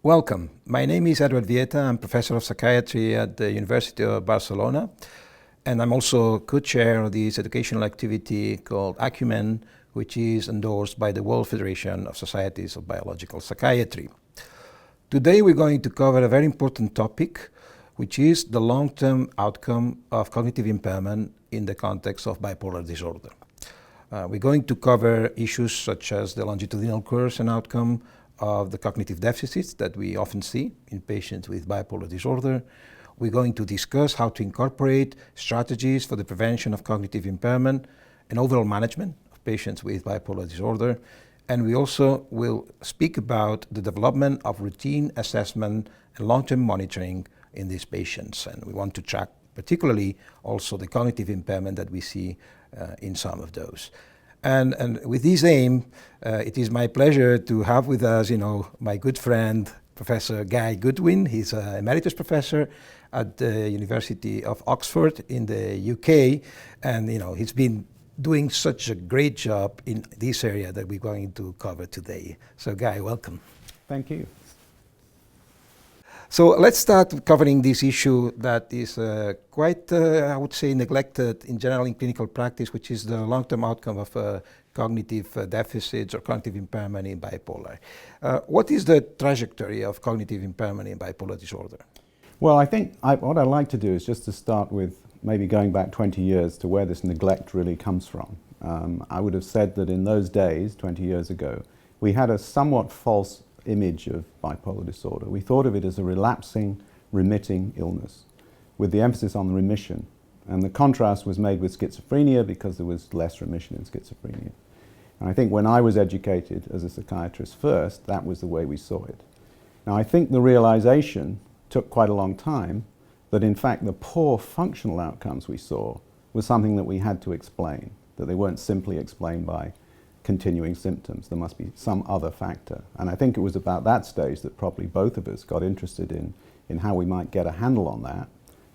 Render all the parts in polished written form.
Welcome. My name is Edward Vieta. I'm professor of psychiatry at the University of Barcelona, and I'm also co-chair of this educational activity called ACUMEN, which is endorsed by the World Federation of Societies of Biological Psychiatry. Today we're going to cover a very important topic, which is the long-term outcome of cognitive impairment in the context of bipolar disorder. We're going to cover issues such as the longitudinal course and outcome of the cognitive deficits that we often see in patients with bipolar disorder. We're going to discuss how to incorporate strategies for the prevention of cognitive impairment and overall management of patients with bipolar disorder. And we also will speak about the development of routine assessment and long-term monitoring in these patients. And we want to track particularly also the cognitive impairment that we see in some of those. And with this aim, it is my pleasure to have with us, my good friend, Professor Guy Goodwin. He's an emeritus professor at the University of Oxford in the UK. And, he's been doing such a great job in this area that we're going to cover today. So, Guy, welcome. Thank you. So let's start covering this issue that is quite, I would say, neglected in general in clinical practice, which is the long-term outcome of cognitive deficits or cognitive impairment in bipolar. What is the trajectory of cognitive impairment in bipolar disorder? Well, I think what I'd like to do is just to start with maybe going back 20 years to where this neglect really comes from. I would have said that in those days, 20 years ago, we had a somewhat false image of bipolar disorder. We thought of it as a relapsing, remitting illness, with the emphasis on the remission. And the contrast was made with schizophrenia because there was less remission in schizophrenia. And I think when I was educated as a psychiatrist first, that was the way we saw it. Now, I think the realization took quite a long time that in fact the poor functional outcomes we saw was something that we had to explain, that they weren't simply explained by continuing symptoms. There must be some other factor. And I think it was about that stage that probably both of us got interested in how we might get a handle on that.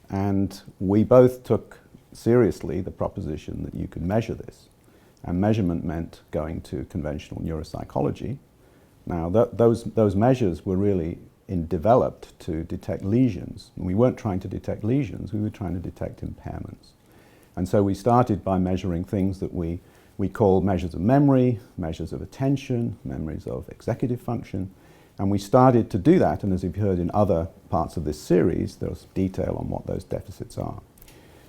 And we both took seriously the proposition that you could measure this. And measurement meant going to conventional neuropsychology. Now, those measures were really developed to detect lesions. And we weren't trying to detect lesions, we were trying to detect impairments. And so we started by measuring things that we call measures of memory, measures of attention, memories of executive function. And we started to do that, and as you've heard in other parts of this series, there's detail on what those deficits are.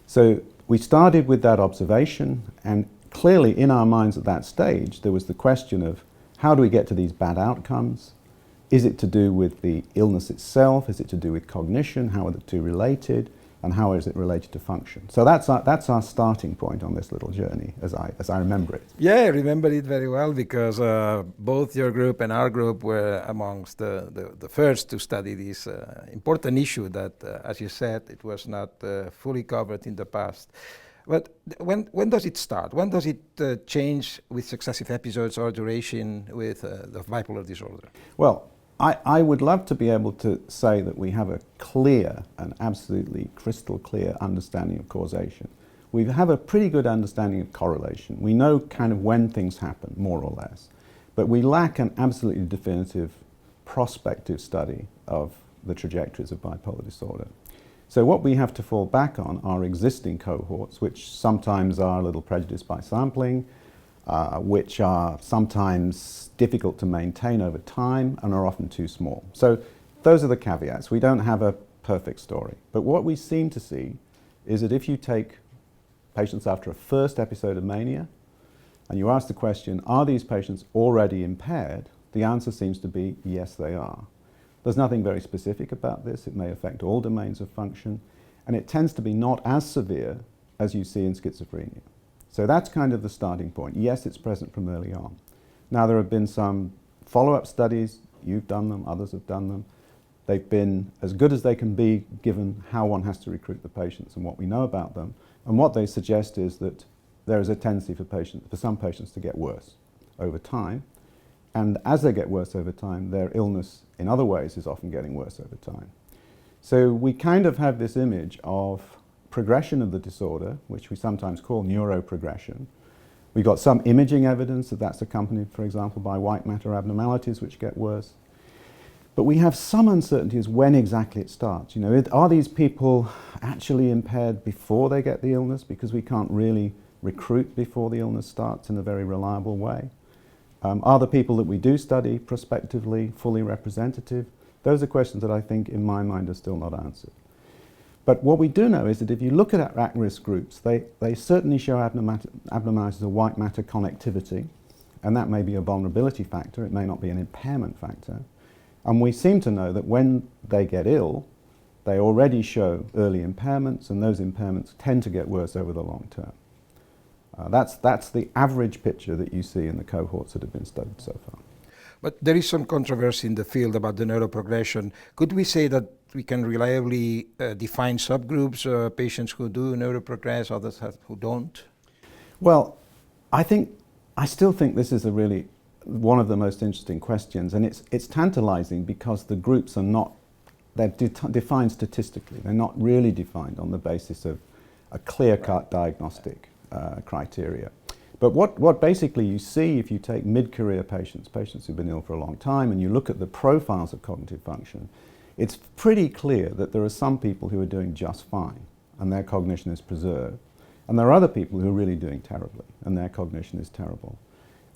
So we started with that observation, and clearly in our minds at that stage, there was the question of how do we get to these bad outcomes? Is it to do with the illness itself? Is it to do with cognition? How are the two related? And how is it related to function? So that's our starting point on this little journey, as I remember it. Yeah, I remember it very well because both your group and our group were amongst the first to study this important issue that, as you said, it was not fully covered in the past. But when does it start? When does it change with successive episodes or duration with the bipolar disorder? Well, I would love to be able to say that we have a clear and absolutely crystal clear understanding of causation. We have a pretty good understanding of correlation. We know kind of when things happen, more or less. But we lack an absolutely definitive prospective study of the trajectories of bipolar disorder. So what we have to fall back on are existing cohorts, which sometimes are a little prejudiced by sampling, which are sometimes difficult to maintain over time and are often too small. So those are the caveats. We don't have a perfect story. But what we seem to see is that if you take patients after a first episode of mania and you ask the question, are these patients already impaired? The answer seems to be yes, they are. There's nothing very specific about this. It may affect all domains of function, and it tends to be not as severe as you see in schizophrenia. So that's kind of the starting point. Yes, it's present from early on. Now, there have been some follow-up studies. You've done them, others have done them. They've been as good as they can be given how one has to recruit the patients and what we know about them. And what they suggest is that there is a tendency for some patients to get worse over time. And as they get worse over time, their illness in other ways is often getting worse over time. So we kind of have this image of progression of the disorder, which we sometimes call neuroprogression. We've got some imaging evidence that that's accompanied, for example, by white matter abnormalities which get worse. But we have some uncertainty as when exactly it starts. You know, are these people actually impaired before they get the illness, because we can't really recruit before the illness starts in a very reliable way? Are the people that we do study prospectively fully representative? Those are questions that I think, in my mind, are still not answered. But what we do know is that if you look at at-risk groups, they certainly show abnormalities of white matter connectivity, and that may be a vulnerability factor, it may not be an impairment factor. And we seem to know that when they get ill, they already show early impairments, and those impairments tend to get worse over the long term. That's the average picture that you see in the cohorts that have been studied so far. But there is some controversy in the field about the neuroprogression. Could we say that we can reliably define subgroups, patients who do neuroprogress, others who don't? Well, I still think this is really one of the most interesting questions, and it's tantalizing because the groups are not, they're defined statistically. They're not really defined on the basis of a clear-cut diagnostic criteria. But what basically you see if you take mid-career patients who've been ill for a long time, and you look at the profiles of cognitive function, it's pretty clear that there are some people who are doing just fine and their cognition is preserved. And there are other people who are really doing terribly and their cognition is terrible.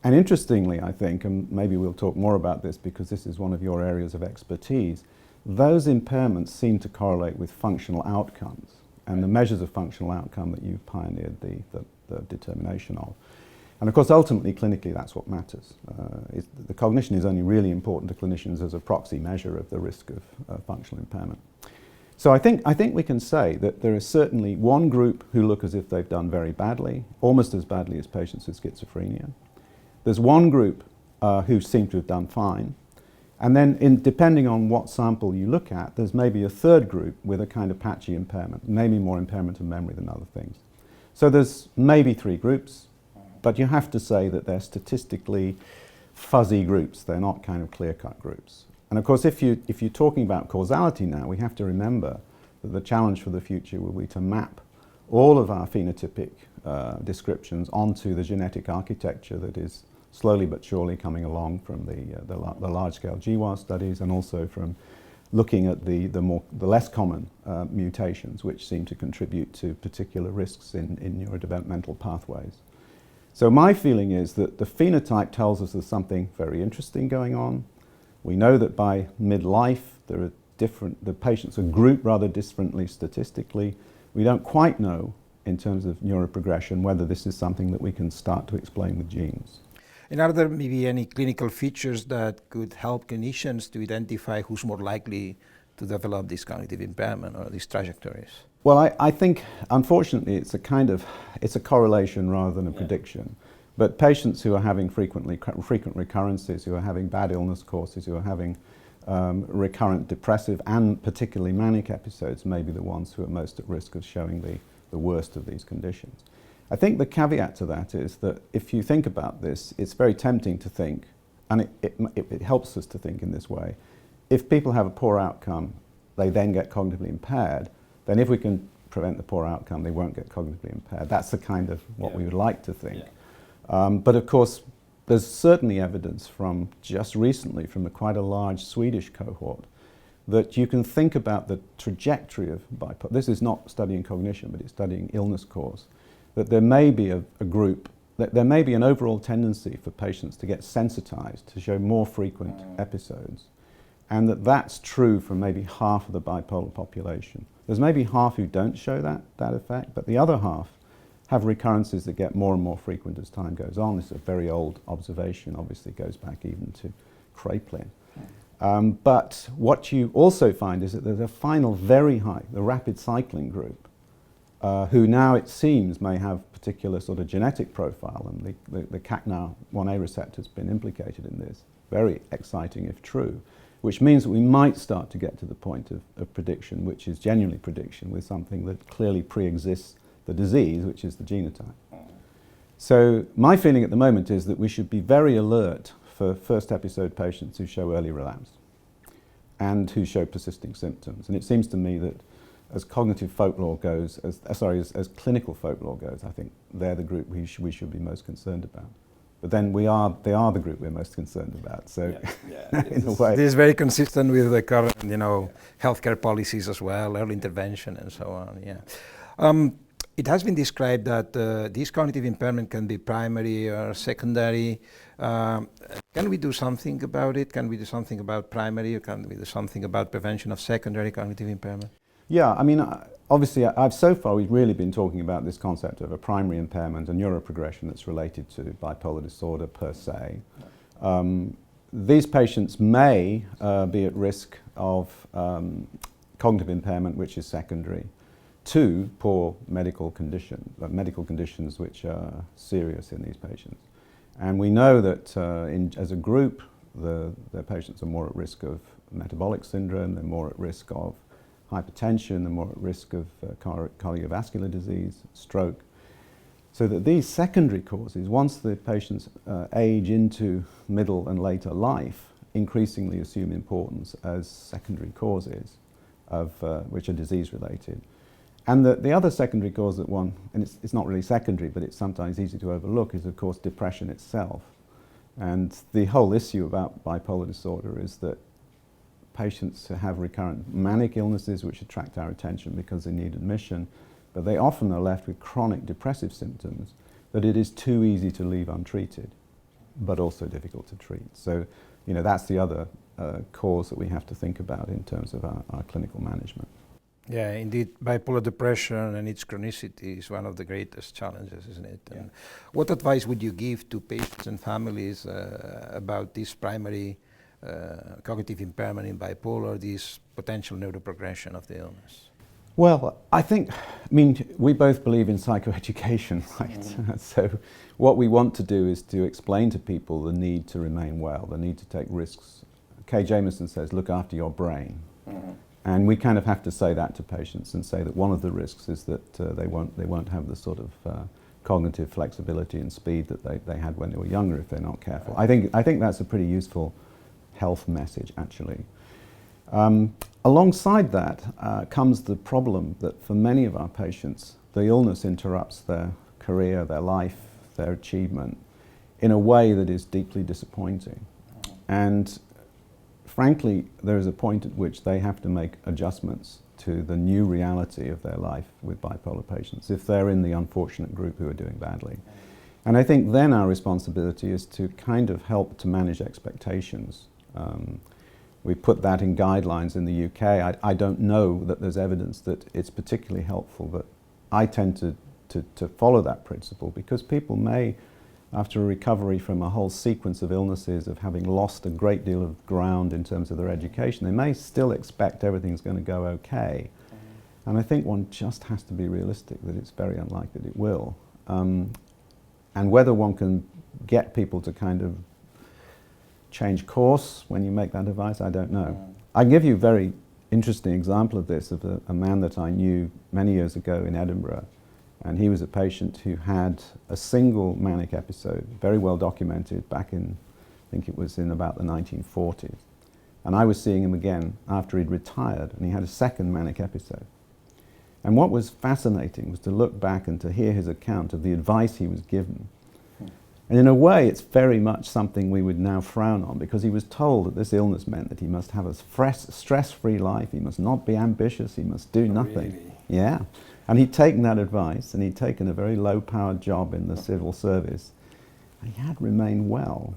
And interestingly, I think, and maybe we'll talk more about this because this is one of your areas of expertise, those impairments seem to correlate with functional outcomes and the measures of functional outcome that you've pioneered the determination of. And of course, ultimately, clinically, that's what matters. The cognition is only really important to clinicians as a proxy measure of the risk of functional impairment. So I think we can say that there is certainly one group who look as if they've done very badly, almost as badly as patients with schizophrenia. There's one group who seem to have done fine. And then, depending on what sample you look at, there's maybe a third group with a kind of patchy impairment, maybe more impairment of memory than other things. So there's maybe three groups, but you have to say that they're statistically fuzzy groups. They're not kind of clear-cut groups. And of course, if you're talking about causality now, we have to remember that the challenge for the future will be to map all of our phenotypic descriptions onto the genetic architecture that is slowly but surely coming along from the large-scale GWAS studies, and also from looking at the less common mutations which seem to contribute to particular risks in neurodevelopmental pathways. So my feeling is that the phenotype tells us there's something very interesting going on. We know that by midlife the patients are grouped rather differently statistically. We don't quite know in terms of neuroprogression whether this is something that we can start to explain with genes. And are there maybe any clinical features that could help clinicians to identify who's more likely to develop this cognitive impairment or these trajectories? Well, I think, unfortunately, it's a correlation rather than a prediction. But patients who are having frequent recurrences, who are having bad illness courses, who are having recurrent depressive and particularly manic episodes may be the ones who are most at risk of showing the worst of these conditions. I think the caveat to that is that if you think about this, it's very tempting to think, and it helps us to think in this way, if people have a poor outcome, they then get cognitively impaired, then if we can prevent the poor outcome, they won't get cognitively impaired. That's the kind of what we would like to think. But of course, there's certainly evidence from just recently from quite a large Swedish cohort that you can think about the trajectory of bipolar. This is not studying cognition, but it's studying illness course. That there may be a group, that there may be an overall tendency for patients to get sensitized, to show more frequent episodes, and that's true for maybe half of the bipolar population. There's maybe half who don't show that effect, but the other half have recurrences that get more and more frequent as time goes on. This is a very old observation, obviously goes back even to Kraepelin. But what you also find is that there's a final very high, the rapid cycling group, who now it seems may have particular sort of genetic profile, and the CACNA1A receptor has been implicated in this. Very exciting if true, which means that we might start to get to the point of prediction, which is genuinely prediction with something that clearly pre-exists the disease, which is the genotype. So my feeling at the moment is that we should be very alert for first episode patients who show early relapse and who show persisting symptoms. And it seems to me that as cognitive folklore goes, as clinical folklore goes, I think they're the group we should be most concerned about. But then they are the group we're most concerned about. So in a way. This is very consistent with the current, healthcare policies as well, early intervention and so on, it has been described that this cognitive impairment can be primary or secondary. Can we do something about it? Can we do something about primary, or can we do something about prevention of secondary cognitive impairment? Yeah, I mean, obviously, we've really been talking about this concept of a primary impairment, a neuroprogression that's related to bipolar disorder per se. These patients may be at risk of cognitive impairment, which is secondary to poor medical conditions which are serious in these patients. And we know that as a group, the patients are more at risk of metabolic syndrome, they're more at risk of hypertension, they're more at risk of cardiovascular disease, stroke. So that these secondary causes, once the patients age into middle and later life, increasingly assume importance as secondary causes of which are disease-related. And the other secondary cause that and it's not really secondary, but it's sometimes easy to overlook, is of course depression itself. And the whole issue about bipolar disorder is that patients have recurrent manic illnesses which attract our attention because they need admission, but they often are left with chronic depressive symptoms that it is too easy to leave untreated, but also difficult to treat. So, that's the other cause that we have to think about in terms of our clinical management. Yeah, indeed, bipolar depression and its chronicity is one of the greatest challenges, isn't it? Yeah. And what advice would you give to patients and families about this primary cognitive impairment in bipolar, this potential neuroprogression of the illness? Well, we both believe in psychoeducation, right? Mm-hmm. So what we want to do is to explain to people the need to remain well, the need to take risks. Kay Jamieson says, look after your brain. Mm-hmm. And we kind of have to say that to patients and say that one of the risks is that they won't have the sort of cognitive flexibility and speed that they had when they were younger if they're not careful. I think that's a pretty useful health message, actually. Alongside that comes the problem that for many of our patients, the illness interrupts their career, their life, their achievement in a way that is deeply disappointing. And frankly, there is a point at which they have to make adjustments to the new reality of their life with bipolar patients if they're in the unfortunate group who are doing badly. And I think then our responsibility is to kind of help to manage expectations. We put that in guidelines in the UK. I don't know that there's evidence that it's particularly helpful, but I tend to follow that principle because people may, after a recovery from a whole sequence of illnesses, of having lost a great deal of ground in terms of their education, they may still expect everything's going to go okay. And I think one just has to be realistic that it's very unlikely that it will. And whether one can get people to kind of change course when you make that advice, I don't know. I can give you a very interesting example of this, of a man that I knew many years ago in Edinburgh. And he was a patient who had a single manic episode, very well documented back in, I think it was in about the 1940s. And I was seeing him again after he'd retired, and he had a second manic episode. And what was fascinating was to look back and to hear his account of the advice he was given. And in a way, it's very much something we would now frown on, because he was told that this illness meant that he must have a stress-free life, he must not be ambitious, he must do nothing. Really? Yeah. And he'd taken that advice, and he'd taken a very low-powered job in the civil service, and he had remained well.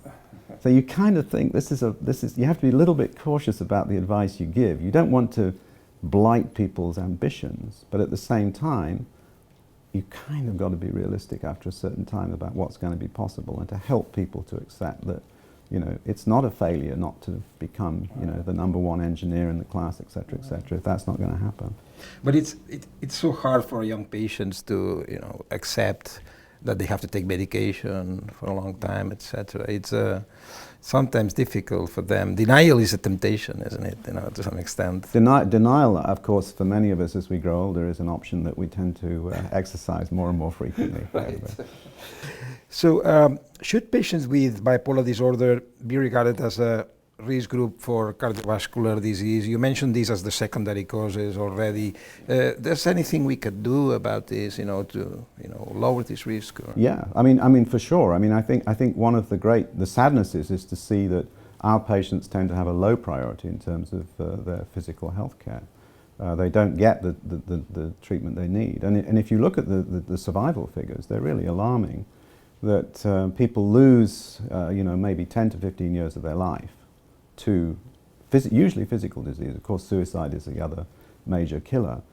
So you kind of think you have to be a little bit cautious about the advice you give. You don't want to blight people's ambitions, but at the same time, you kind of got to be realistic after a certain time about what's going to be possible, and to help people to accept that, it's not a failure not to become, the #1 engineer in the class, etc., if that's not going to happen. But it's so hard for young patients to, accept that they have to take medication for a long time, etc. It's sometimes difficult for them. Denial is a temptation, isn't it, to some extent? Denial, of course, for many of us as we grow older, is an option that we tend to exercise more and more frequently. Right. So should patients with bipolar disorder be regarded as a risk group for cardiovascular disease. You mentioned this as the secondary causes already. There's anything we could do about this, to lower this risk? Or? Yeah, I mean, for sure. I think one of the sadnesses is to see that our patients tend to have a low priority in terms of their physical health care. They don't get the treatment they need. And if you look at the survival figures, they're really alarming, that people lose, maybe 10 to 15 years of their life to usually physical disease. Of course, suicide is the other major killer.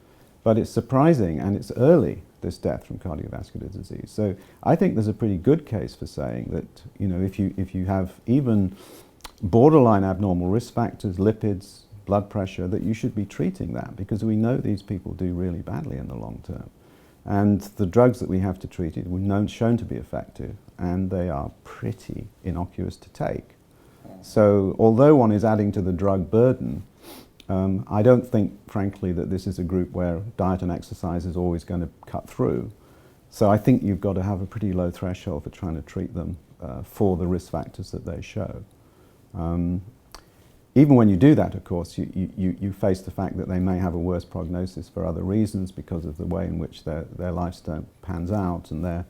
But it's surprising, and it's early, this death from cardiovascular disease. So I think there's a pretty good case for saying that, if you have even borderline abnormal risk factors, lipids, blood pressure, that you should be treating that, because we know these people do really badly in the long term. And the drugs that we have to treat it were shown to be effective, and they are pretty innocuous to take. So although one is adding to the drug burden, I don't think, frankly, that this is a group where diet and exercise is always going to cut through. So I think you've got to have a pretty low threshold for trying to treat them for the risk factors that they show. Even when you do that, of course, you face the fact that they may have a worse prognosis for other reasons because of the way in which their lifestyle pans out, and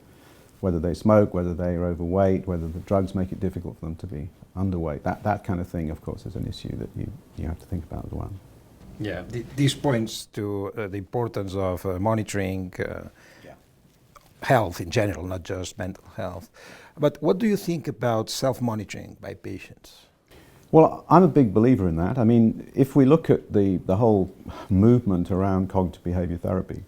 whether they smoke, whether they are overweight, whether the drugs make it difficult for them to be underweight. That kind of thing, of course, is an issue that you have to think about as well. Yeah, this points to the importance of monitoring health in general, not just mental health. But what do you think about self-monitoring by patients? Well, I'm a big believer in that. I mean, if we look at the whole movement around cognitive behavior therapy,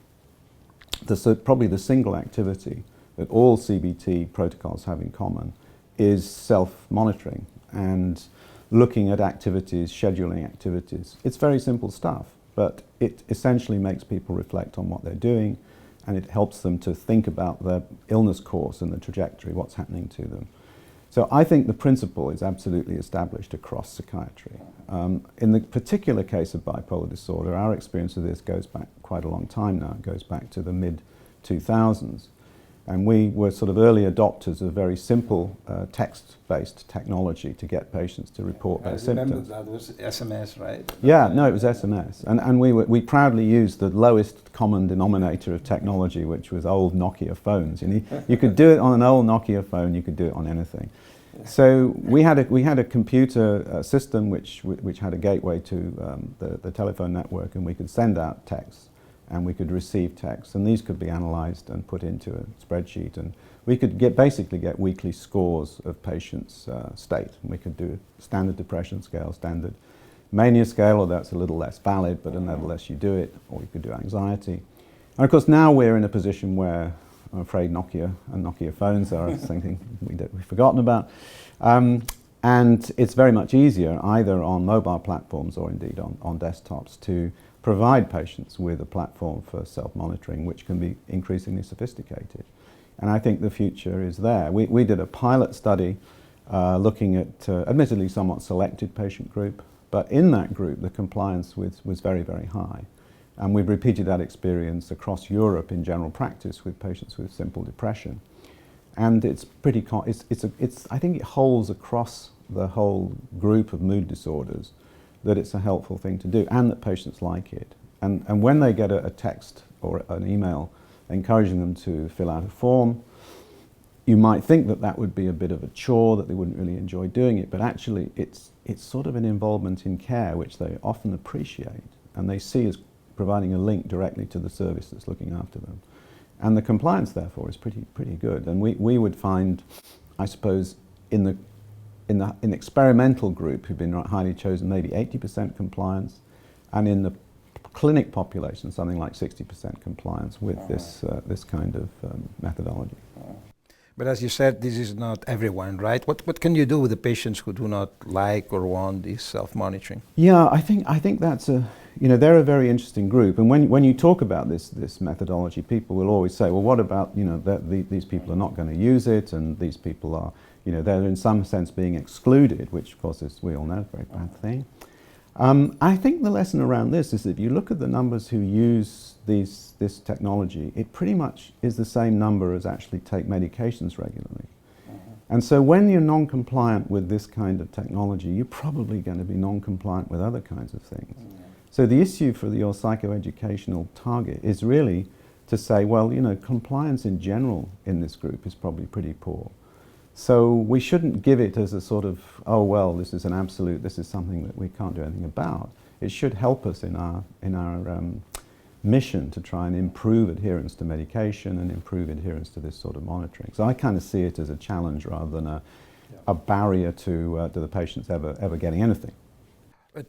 probably the single activity that all CBT protocols have in common is self-monitoring and looking at activities, scheduling activities. It's very simple stuff, but it essentially makes people reflect on what they're doing, and it helps them to think about their illness course and the trajectory, what's happening to them. So I think the principle is absolutely established across psychiatry. In the particular case of bipolar disorder, our experience of this goes back quite a long time now. It goes back to the mid-2000s. And we were sort of early adopters of very simple text-based technology to get patients to report their symptoms. That was SMS, right? Yeah, no, it was SMS. And we proudly used the lowest common denominator of technology, which was old Nokia phones. You could do it on an old Nokia phone, you could do it on anything. So we had a computer system which had a gateway to the telephone network, and we could send out texts and we could receive texts, and these could be analysed and put into a spreadsheet, and we could basically get weekly scores of patients' state. And we could do a standard depression scale, standard mania scale, although that's a little less valid, but nevertheless you do it, or you could do anxiety. And of course now we're in a position where I'm afraid Nokia and Nokia phones are something we've forgotten about. And it's very much easier, either on mobile platforms or indeed on desktops, to provide patients with a platform for self-monitoring which can be increasingly sophisticated. And I think the future is there. We did a pilot study looking at, admittedly somewhat selected patient group, but in that group the compliance was very, very high. And we've repeated that experience across Europe in general practice with patients with simple depression. And it's pretty, I think it holds across the whole group of mood disorders that it's a helpful thing to do, and that patients like it. And when they get a text or an email encouraging them to fill out a form, you might think that that would be a bit of a chore, that they wouldn't really enjoy doing it, but actually it's sort of an involvement in care which they often appreciate, and they see as providing a link directly to the service that's looking after them. And the compliance, therefore, is pretty good. And we would find, I suppose, in the experimental group who've been highly chosen, maybe 80% compliance, and in the clinic population, something like 60% compliance with this kind of methodology. But as you said, this is not everyone, right? What can you do with the patients who do not like or want this self-monitoring? Yeah, I think that's they're a very interesting group. And when you talk about this methodology, people will always say, well, what about, these people are not going to use it, and these people are, they're in some sense being excluded, which of course is, we all know, a very bad thing. I think the lesson around this is that if you look at the numbers who use this technology, it pretty much is the same number as actually take medications regularly. And so when you're non-compliant with this kind of technology, you're probably going to be non-compliant with other kinds of things. So the issue for your psychoeducational target is really to say, well, you know, compliance in general in this group is probably pretty poor. So we shouldn't give it as a sort of, oh, well, this is an absolute, this is something that we can't do anything about. It should help us in our mission to try and improve adherence to medication and improve adherence to this sort of monitoring. So I kind of see it as a challenge rather than a barrier to the patients ever getting anything.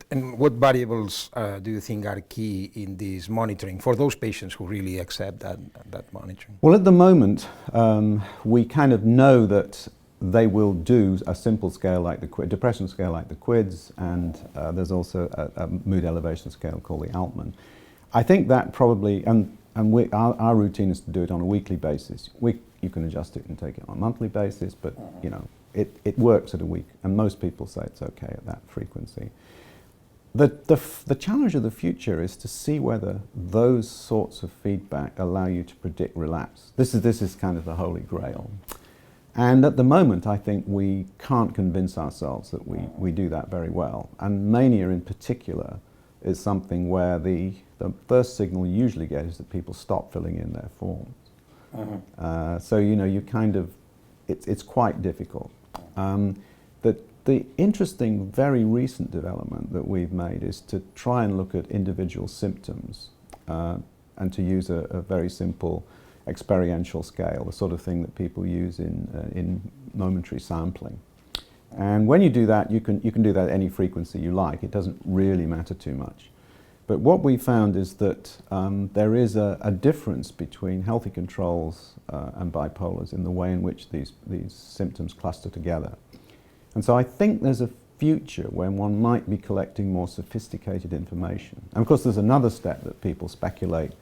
And what variables do you think are key in this monitoring for those patients who really accept that monitoring? Well, at the moment, we kind of know that they will do a simple scale like the depression scale like the QIDS, and there's also a mood elevation scale called the ACUMEN. I think that probably, our routine is to do it on a weekly basis. You can adjust it and take it on a monthly basis, but you know, it works at a week, and most people say it's okay at that frequency. The challenge of the future is to see whether those sorts of feedback allow you to predict relapse. This is kind of the holy grail. And at the moment, I think we can't convince ourselves that we do that very well. And mania in particular is something where the first signal you usually get is that people stop filling in their forms. So, you know, you kind of, it's quite difficult. The interesting, very recent development that we've made is to try and look at individual symptoms and to use a very simple experiential scale, the sort of thing that people use in momentary sampling. And when you do that, you can do that at any frequency you like. It doesn't really matter too much. But what we found is that there is a difference between healthy controls and bipolars in the way in which these symptoms cluster together. And so I think there's a future when one might be collecting more sophisticated information. And of course there's another step that people speculate: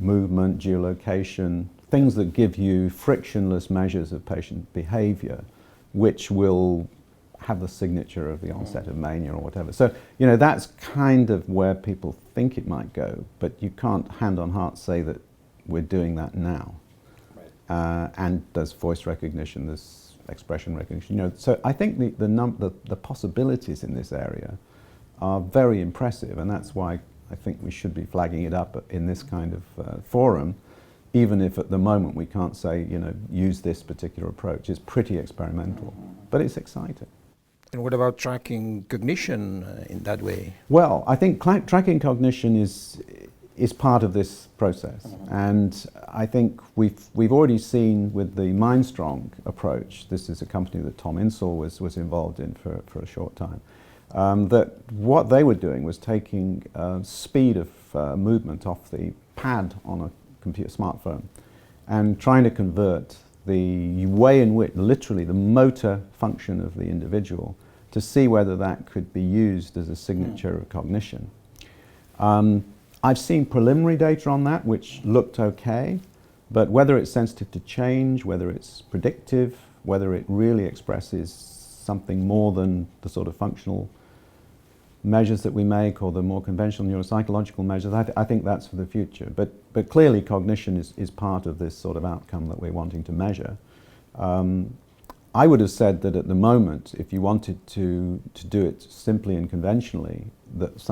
movement, geolocation, things that give you frictionless measures of patient behavior, which will have the signature of the onset of mania or whatever. So, you know, that's kind of where people think it might go, but you can't hand on heart say that we're doing that now. Right. And there's voice recognition, there's expression recognition, you know. So I think the possibilities in this area are very impressive, and that's why I think we should be flagging it up in this kind of forum, even if at the moment we can't say, you know, use this particular approach. It's pretty experimental, but it's exciting. And what about tracking cognition in that way? Well, I think tracking cognition is part of this process, and I think we've already seen with the MindStrong approach. This is a company that Tom Insall was involved in for a short time. That what they were doing was taking speed of movement off the pad on a smartphone and trying to convert the way in which, literally the motor function of the individual, to see whether that could be used as a signature of cognition. I've seen preliminary data on that which looked okay, but whether it's sensitive to change, whether it's predictive, whether it really expresses something more than the sort of functional measures that we make or the more conventional neuropsychological measures, I think that's for the future. But clearly cognition is part of this sort of outcome that we're wanting to measure. I would have said that at the moment, if you wanted to do it simply and conventionally,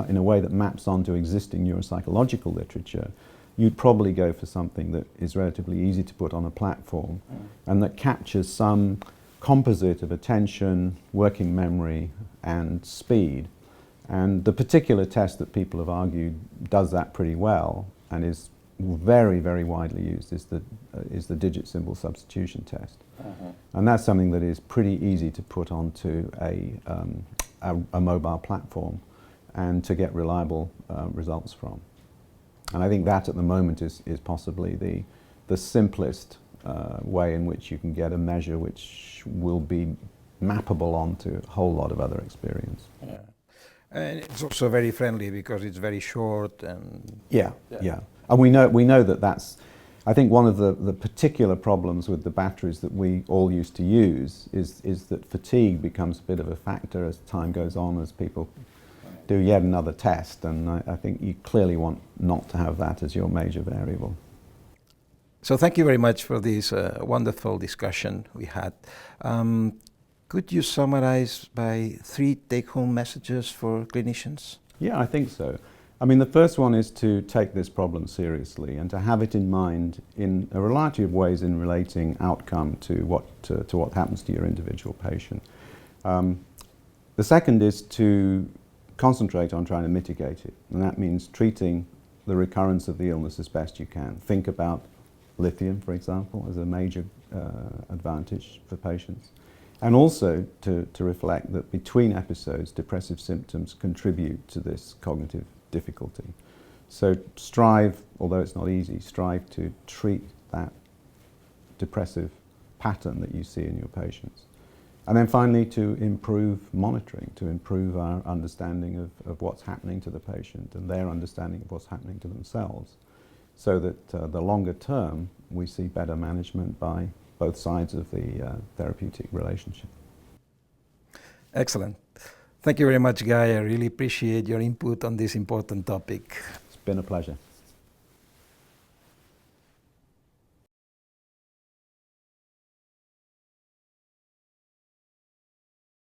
in a way that maps onto existing neuropsychological literature, you'd probably go for something that is relatively easy to put on a platform and that captures some composite of attention, working memory, and speed. And the particular test that people have argued does that pretty well and is very, very widely used is the digit symbol substitution test. And that's something that is pretty easy to put onto a mobile platform and to get reliable results from. And I think that at the moment is possibly the simplest way in which you can get a measure which will be mappable onto a whole lot of other experience. Yeah. And it's also very friendly because it's very short and... Yeah. And we know that that's, I think one of the particular problems with the batteries that we all used to use is that fatigue becomes a bit of a factor as time goes on, as people do yet another test, and I think you clearly want not to have that as your major variable. So thank you very much for this wonderful discussion we had. Could you summarize by 3 take-home messages for clinicians? Yeah, I think so. I mean, the first one is to take this problem seriously and to have it in mind in a variety of ways in relating outcome to what happens to your individual patient. The second is to concentrate on trying to mitigate it, and that means treating the recurrence of the illness as best you can. Think about lithium, for example, as a major advantage for patients. And also to reflect that between episodes, depressive symptoms contribute to this cognitive difficulty. So strive, although it's not easy, strive to treat that depressive pattern that you see in your patients. And then finally, to improve monitoring, to improve our understanding of what's happening to the patient and their understanding of what's happening to themselves, so that the longer term we see better management by both sides of the therapeutic relationship. Excellent. Thank you very much, Guy. I really appreciate your input on this important topic. It's been a pleasure.